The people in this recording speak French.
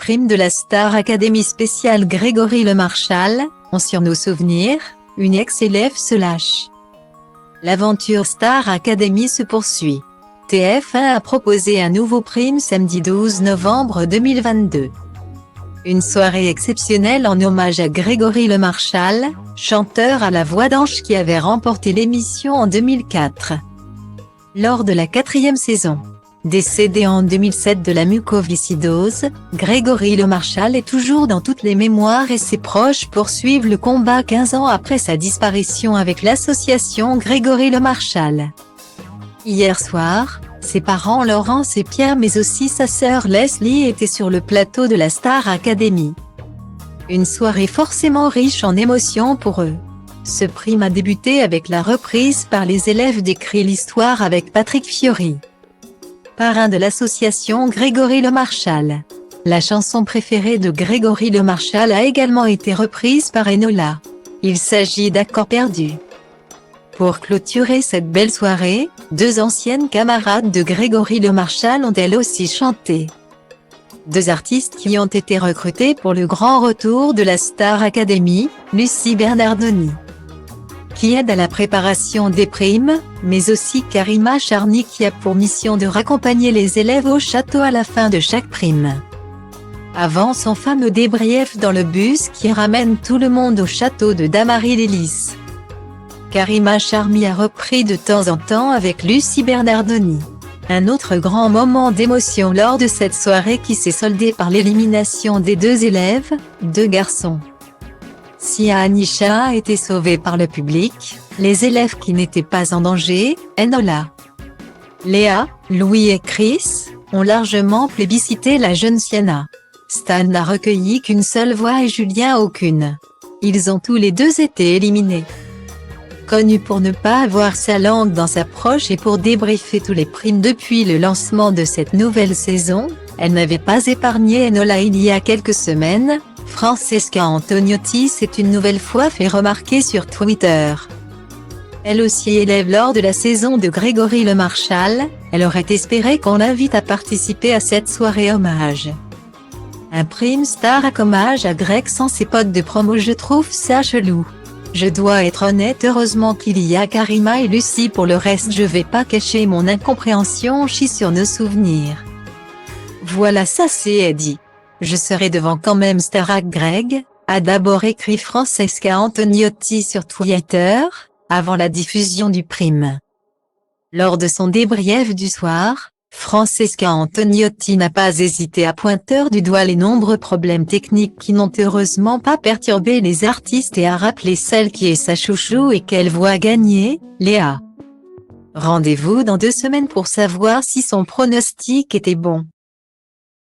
prime de la Star Academy spéciale Grégory Lemarchal, ont sur nos souvenirs, une ex-élève se lâche. L'aventure Star Academy se poursuit. TF1 a proposé un nouveau prime samedi 12 novembre 2022. Une soirée exceptionnelle en hommage à Grégory Lemarchal, chanteur à la voix d'ange qui avait remporté l'émission en 2004. Lors de la 4e saison. Décédé en 2007 de la mucoviscidose, Grégory Lemarchal est toujours dans toutes les mémoires et ses proches poursuivent le combat 15 ans après sa disparition avec l'association Grégory Lemarchal. Hier soir, ses parents Laurence et Pierre mais aussi sa sœur Leslie étaient sur le plateau de la Star Academy. Une soirée forcément riche en émotions pour eux. Ce prime a débuté avec la reprise par les élèves d'Écrit l'Histoire avec Patrick Fiori, parrain de l'association Grégory Lemarchal. La chanson préférée de Grégory Lemarchal a également été reprise par Enola. Il s'agit d'Accords perdus. Pour clôturer cette belle soirée, deux anciennes camarades de Grégory Lemarchal ont elles aussi chanté. Deux artistes qui ont été recrutés pour le grand retour de la Star Academy, Lucie Bernardoni, qui aide à la préparation des primes, mais aussi Karima Charny qui a pour mission de raccompagner les élèves au château à la fin de chaque prime. Avant son fameux débrief dans le bus qui ramène tout le monde au château de Damary-les-Lys. Karima Charny a repris de temps en temps avec Lucie Bernardoni. Un autre grand moment d'émotion lors de cette soirée qui s'est soldée par l'élimination des deux élèves, deux garçons. Sia Anisha a été sauvée par le public, les élèves qui n'étaient pas en danger, Enola, Léa, Louis et Chris, ont largement plébiscité la jeune Sienna. Stan n'a recueilli qu'une seule voix et Julien aucune. Ils ont tous les deux été éliminés. Connue pour ne pas avoir sa langue dans sa poche et pour débriefer tous les primes depuis le lancement de cette nouvelle saison, elle n'avait pas épargné Enola il y a quelques semaines. Francesca Antoniotti s'est une nouvelle fois fait remarquer sur Twitter. Elle aussi élève lors de la saison de Grégory Lemarchal, elle aurait espéré qu'on l'invite à participer à cette soirée hommage. Un prime Star à hommage à Greg sans ses potes de promo, je trouve ça chelou. Je dois être honnête, heureusement qu'il y a Karima et Lucie, pour le reste je vais pas cacher mon incompréhension, chie sur nos souvenirs. Voilà, ça c'est dit. Je serai devant quand même Starac Greg, a d'abord écrit Francesca Antoniotti sur Twitter, avant la diffusion du prime. Lors de son débrief du soir, Francesca Antoniotti n'a pas hésité à pointer du doigt les nombreux problèmes techniques qui n'ont heureusement pas perturbé les artistes et à rappeler celle qui est sa chouchou et qu'elle voit gagner, Léa. Rendez-vous dans 2 semaines pour savoir si son pronostic était bon.